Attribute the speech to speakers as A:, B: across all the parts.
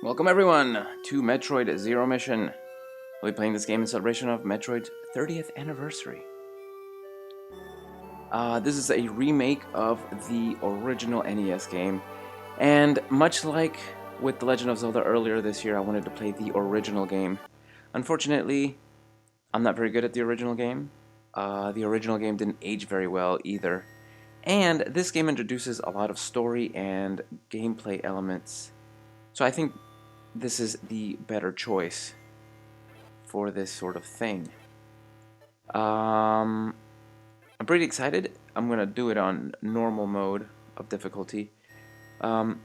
A: Welcome everyone to Metroid Zero Mission. We'll be playing this game in celebration of Metroid's 30th anniversary. This is a remake of the original NES game, and much like with The Legend of Zelda earlier this year, I wanted to play the original game. Unfortunately, I'm not very good at the original game. The original game didn't age very well either, and this game introduces a lot of story and gameplay elements. So I think this is the better choice for this sort of thing. I'm pretty excited. I'm gonna do it on normal mode of difficulty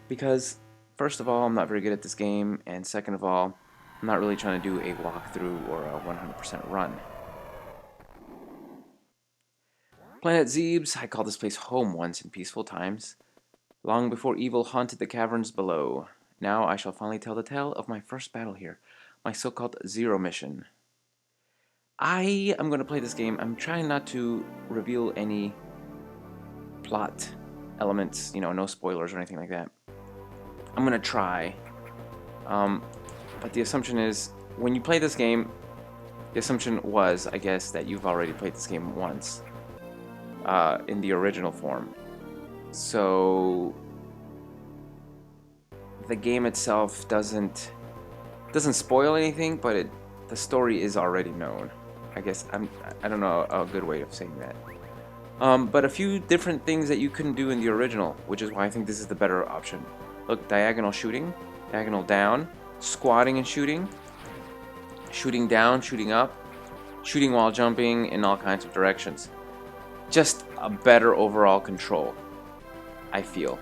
A: because first of all, I'm not very good at this game, and second of all, I'm not really trying to do a walkthrough or a 100% run. Planet Zebes, I called this place home once in peaceful times, long before evil haunted the caverns below. Now I shall finally tell the tale of my first battle here, my so-called Zero Mission. I am going to play this game. I'm trying not to reveal any plot elements, no spoilers or anything like that. I'm going to try. But the assumption is, when you play this game, the assumption was, I guess, that you've already played this game once in the original form. So the game itself doesn't spoil anything, but the story is already known. I guess I don't know a good way of saying that. But a few different things that you couldn't do in the original, which is why I think this is the better option. Look, diagonal shooting, diagonal down, squatting and shooting, shooting down, shooting up, shooting while jumping in all kinds of directions. Just a better overall control, I feel.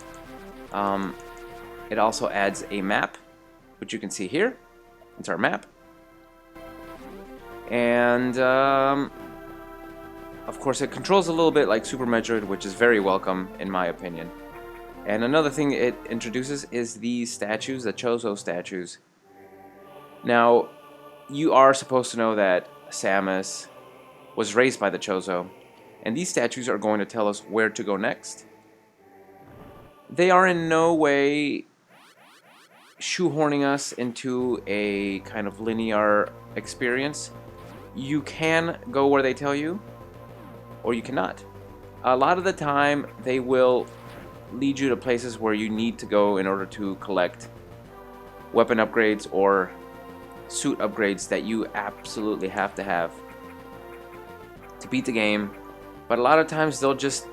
A: It also adds a map, which you can see here. It's our map. And, of course, it controls a little bit like Super Metroid, which is very welcome, in my opinion. And another thing it introduces is these statues, the Chozo statues. Now, you are supposed to know that Samus was raised by the Chozo, and these statues are going to tell us where to go next. They are in no way shoehorning us into a kind of linear experience. You can go where they tell you, or you cannot. A lot of the time, they will lead you to places where you need to go in order to collect weapon upgrades or suit upgrades that you absolutely have to have to beat the game. But a lot of times, they'll just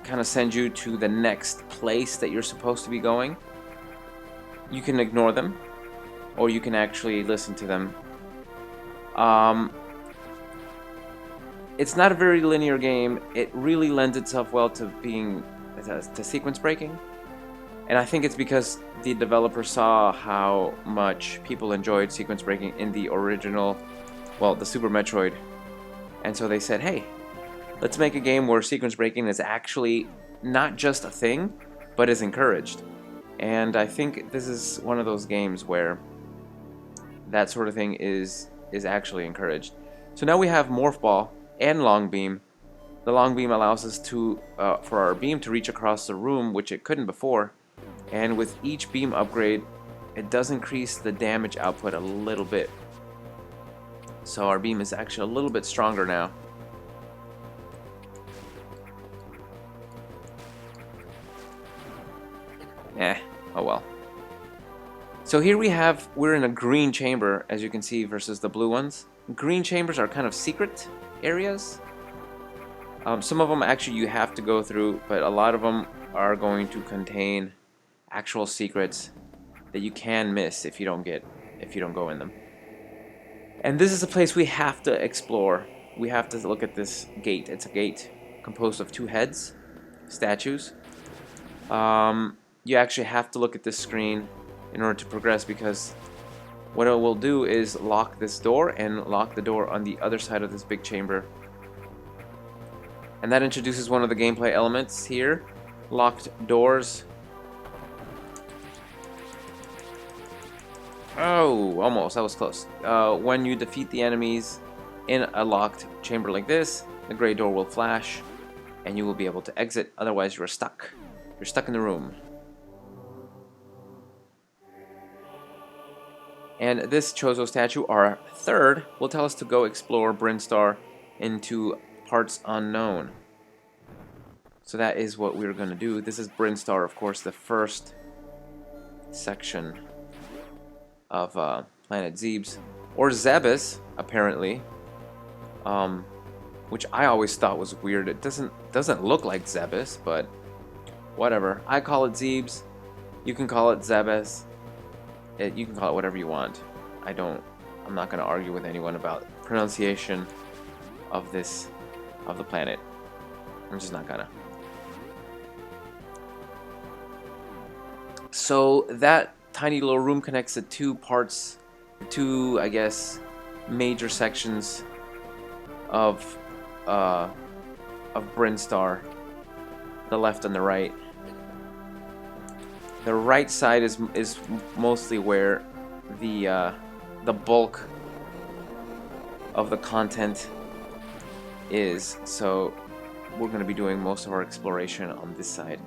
A: kind of send you to the next place that you're supposed to be going. You can ignore them, or you can actually listen to them. It's not a very linear game. It really lends itself well to being to sequence breaking, and I think it's because the developer saw how much people enjoyed sequence breaking in the original, well, the Super Metroid, and so they said, hey, let's make a game where sequence breaking is actually not just a thing, but is encouraged. And I think this is one of those games where that sort of thing is actually encouraged. So now we have Morph Ball and Long Beam. The Long Beam allows us to, for our beam to reach across the room, which it couldn't before. And with each beam upgrade, it does increase the damage output a little bit. So our beam is actually a little bit stronger now. Oh well. So here we're in a green chamber, as you can see, versus the blue ones. Green chambers are kind of secret areas. Some of them actually you have to go through, but a lot of them are going to contain actual secrets that you can miss if you don't go in them. And this is a place we have to explore. We have to look at this gate. It's a gate composed of two heads, statues. You actually have to look at this screen in order to progress, because what it will do is lock this door and lock the door on the other side of this big chamber. And that introduces one of the gameplay elements here, locked doors. Oh, almost, that was close. When you defeat the enemies in a locked chamber like this, the gray door will flash and you will be able to exit, otherwise you're stuck. You're stuck in the room. And this Chozo statue, our third, will tell us to go explore Brinstar into parts unknown. So that is what we're going to do. This is Brinstar, of course, the first section of Planet Zebes. Or Zebes, apparently. Which I always thought was weird. It doesn't look like Zebes, but whatever. I call it Zebes. You can call it Zebes. You can call it whatever you want. I'm not going to argue with anyone about pronunciation of the planet. I'm just not gonna. So that tiny little room connects the two parts, two, I guess, major sections of Brinstar, the left and the right. The right side is mostly where the bulk of the content is, so we're going to be doing most of our exploration on this side.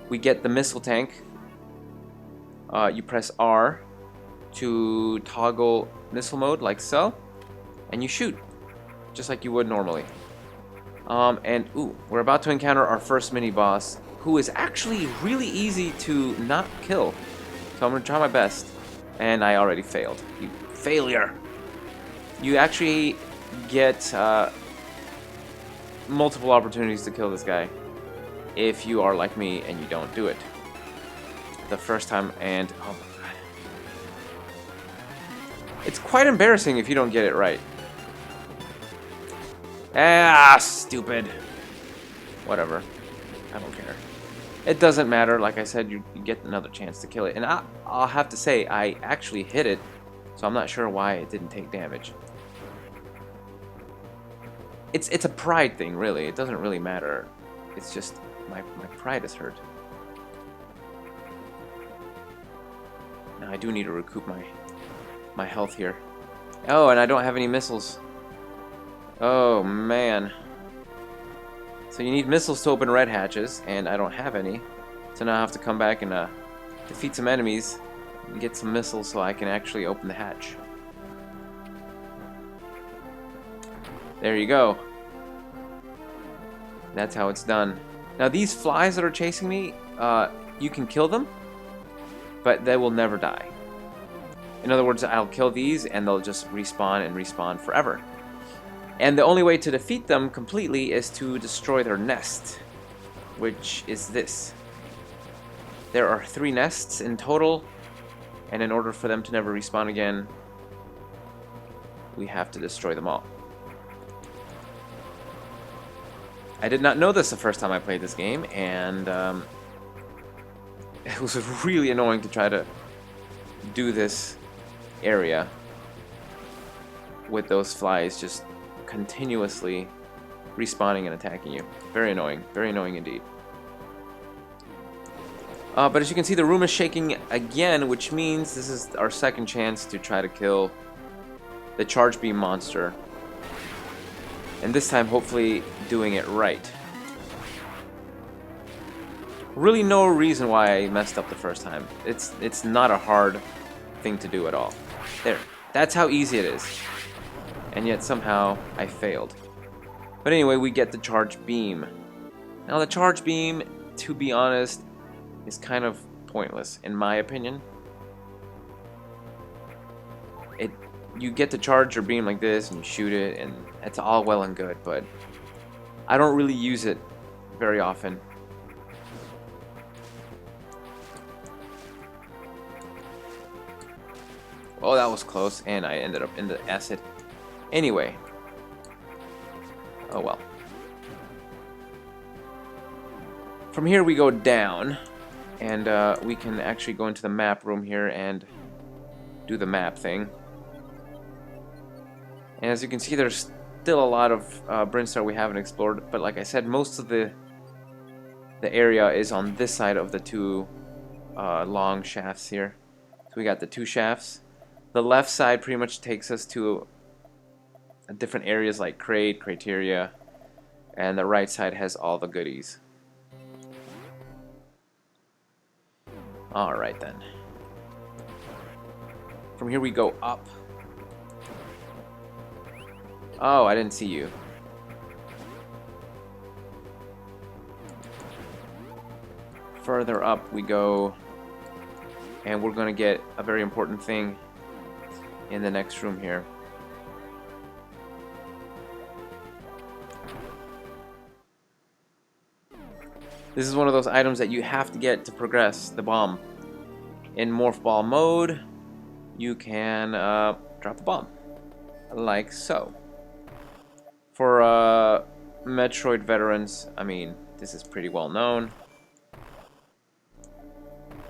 A: We get the missile tank. You press R to toggle missile mode like so, and you shoot just like you would normally. And we're about to encounter our first mini boss, who is actually really easy to not kill. So I'm gonna try my best, and I already failed. You failure! You actually get multiple opportunities to kill this guy if you are like me and you don't do it the first time. And oh my god, it's quite embarrassing if you don't get it right. Ah, stupid. Whatever. I don't care. It doesn't matter. Like I said, you get another chance to kill it. And I'll have to say, I actually hit it, so I'm not sure why it didn't take damage. It's a pride thing, really. It doesn't really matter. It's just my pride is hurt. Now I do need to recoup my health here. Oh, and I don't have any missiles. Oh, man. So you need missiles to open red hatches, and I don't have any. So now I have to come back and defeat some enemies and get some missiles so I can actually open the hatch. There you go. That's how it's done. Now these flies that are chasing me, you can kill them, but they will never die. In other words, I'll kill these and they'll just respawn and respawn forever. And the only way to defeat them completely is to destroy their nest, which is this. There are 3 nests in total, and in order for them to never respawn again, we have to destroy them all. I did not know this the first time I played this game, and it was really annoying to try to do this area with those flies just continuously respawning and attacking you. Very annoying indeed. But as you can see, the room is shaking again, which means this is our second chance to try to kill the charge beam monster. And this time, hopefully, doing it right. Really no reason why I messed up the first time. It's not a hard thing to do at all. There. That's how easy it is. And yet somehow I failed. But anyway, we get the charge beam. Now the charge beam, to be honest, is kind of pointless, in my opinion. You get to charge your beam like this and you shoot it, and it's all well and good, but I don't really use it very often. Oh, that was close, and I ended up in the acid. Anyway. Oh well. From here we go down, and we can actually go into the map room here and do the map thing. And as you can see, there's still a lot of Brinstar we haven't explored, but like I said, most of the area is on this side of the 2 long shafts here. So we got the 2 shafts. The left side pretty much takes us to different areas like Crate, Crateria, and the right side has all the goodies. Alright then. From here we go up. Oh, I didn't see you. Further up we go, and we're gonna get a very important thing in the next room here. This is one of those items that you have to get to progress the bomb. In Morph Ball mode, you can drop the bomb, like so. For Metroid veterans, I mean, this is pretty well known.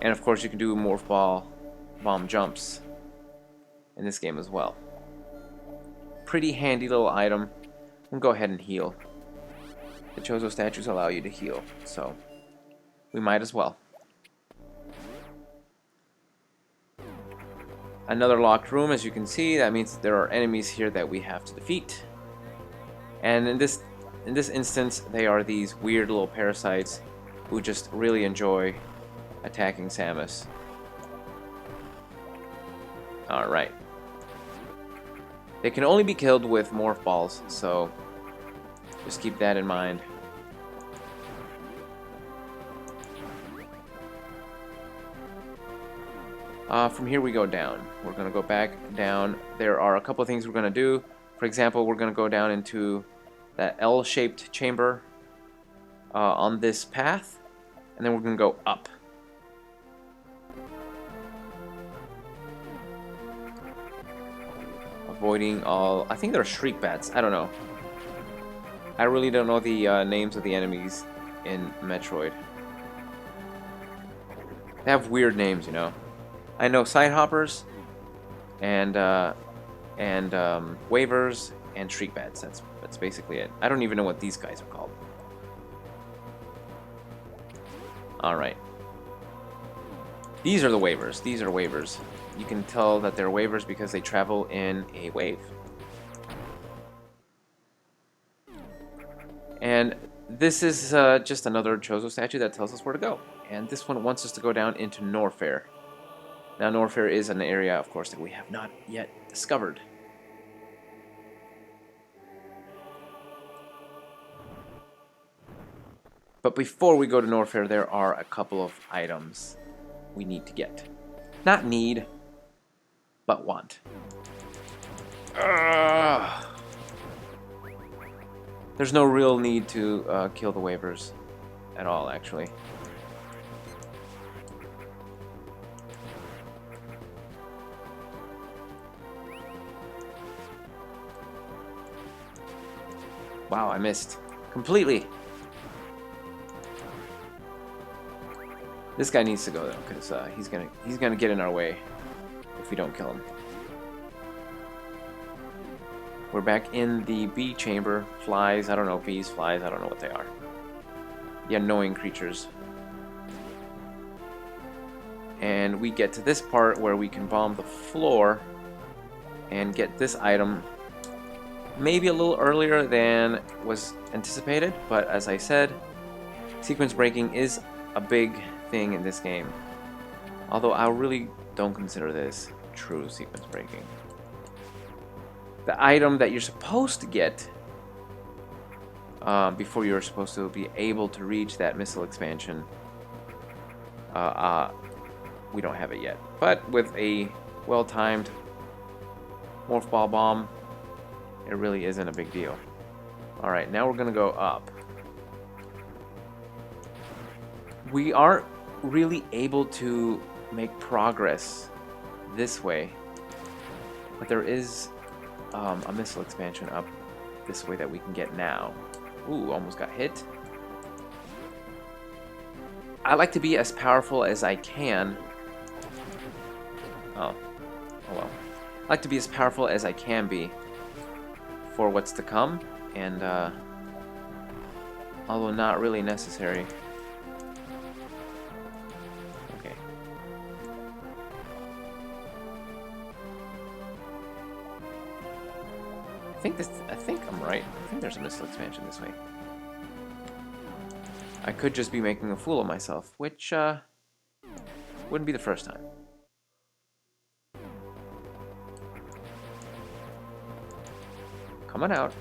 A: And of course you can do Morph Ball bomb jumps in this game as well. Pretty handy little item. We'll go ahead and heal. The Chozo statues allow you to heal, so we might as well. Another locked room, as you can see. That means there are enemies here that we have to defeat. And in this instance, they are these weird little parasites who just really enjoy attacking Samus. Alright. They can only be killed with morph balls, so just keep that in mind. From here we go down. We're going to go back down. There are a couple of things we're going to do. For example, we're going to go down into that L-shaped chamber on this path, and then we're going to go up. Avoiding all... I think they're shriek bats. I don't know. I really don't know the names of the enemies in Metroid. They have weird names, you know. I know side hoppers and waivers and shriek bats. That's basically it. I don't even know what these guys are called. All right. These are the waivers. These are waivers. You can tell that they're waivers because they travel in a wave. And this is just another Chozo statue that tells us where to go. And this one wants us to go down into Norfair. Now, Norfair is an area, of course, that we have not yet discovered. But before we go to Norfair, there are a couple of items we need to get. Not need, but want. There's no real need to kill the waivers at all, actually. Wow, I missed completely. This guy needs to go though, because he's gonna get in our way if we don't kill him. We're back in the bee chamber. Flies, I don't know, bees, flies, I don't know what they are. The annoying creatures. And we get to this part where we can bomb the floor and get this item maybe a little earlier than was anticipated, but as I said, sequence breaking is a big thing in this game. Although I really don't consider this true sequence breaking. The item that you're supposed to get before you're supposed to be able to reach that missile expansion, we don't have it yet. But with a well-timed morph ball bomb, it really isn't a big deal. Alright, now we're gonna go up. We aren't really able to make progress this way, but there is a missile expansion up this way that we can get now. Ooh, almost got hit. I like to be as powerful as I can. Oh well. I like to be as powerful as I can be for what's to come, and although not really necessary. Okay. I think I'm right. I think there's a missile expansion this way. I could just be making a fool of myself, which wouldn't be the first time. Come on out.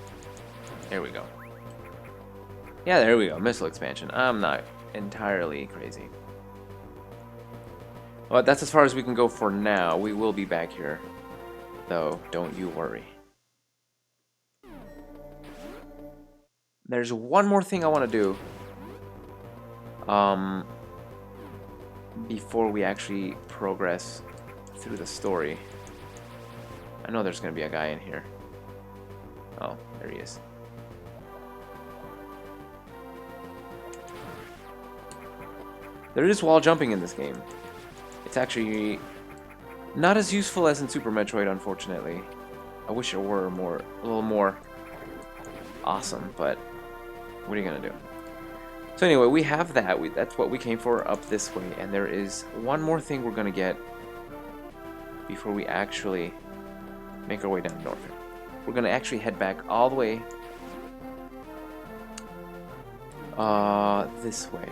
A: There we go. Yeah, there we go. Missile expansion. I'm not entirely crazy. Well, that's as far as we can go for now. We will be back here, though. Don't you worry. There's one more thing I want to do. Before we actually progress through the story. I know there's going to be a guy in here. Oh, there he is. There is wall jumping in this game. It's actually not as useful as in Super Metroid, unfortunately. I wish it were a little more awesome, but what are you going to do? So anyway, we have that. That's what we came for up this way. And there is one more thing we're going to get before we actually make our way down north. We're going to actually head back all the way this way.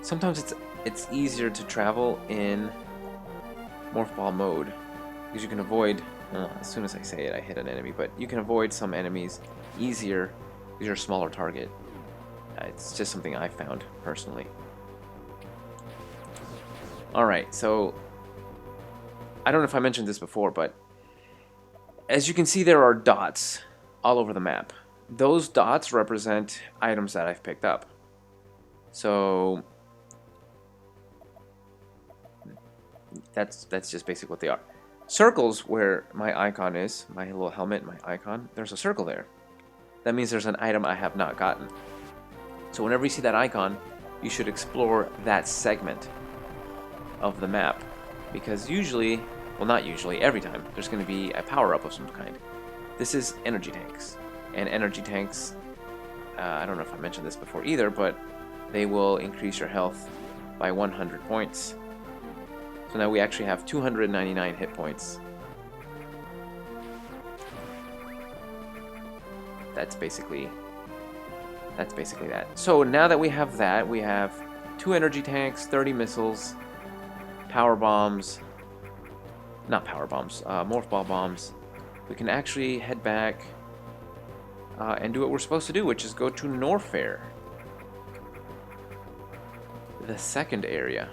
A: Sometimes it's easier to travel in Morph Ball mode because you can avoid, as soon as I say it I hit an enemy, but you can avoid some enemies easier because you're a smaller target. It's just something I found personally. Alright, so I don't know if I mentioned this before, but as you can see, there are dots all over the map. Those dots represent items that I've picked up. So that's just basically what they are. Circles, where my icon is, my little helmet, my icon, there's a circle there. That means there's an item I have not gotten. So whenever you see that icon, you should explore that segment of the map. Because usually, well not usually, every time, there's going to be a power-up of some kind. This is energy tanks. And energy tanks, I don't know if I mentioned this before either, but they will increase your health by 100 points. So now we actually have 299 hit points. That's basically that. So now that we have that, we have 2 energy tanks, 30 missiles, power bombs, not power bombs, morph ball bombs. We can actually head back and do what we're supposed to do, which is go to Norfair, the second area.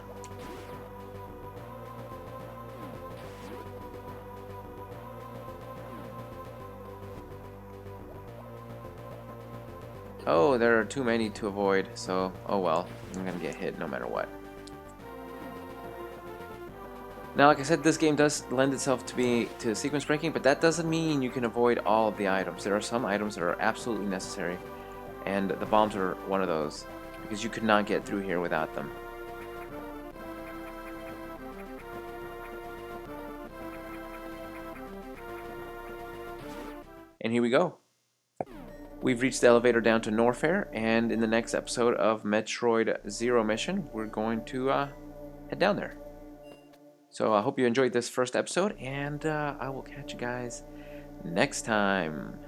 A: Oh, there are too many to avoid, so oh well, I'm gonna get hit no matter what. Now, like I said, this game does lend itself to sequence breaking, but that doesn't mean you can avoid all of the items. There are some items that are absolutely necessary, and the bombs are one of those, because you could not get through here without them. And here we go. We've reached the elevator down to Norfair, and in the next episode of Metroid Zero Mission, we're going to head down there. So I hope you enjoyed this first episode, and I will catch you guys next time.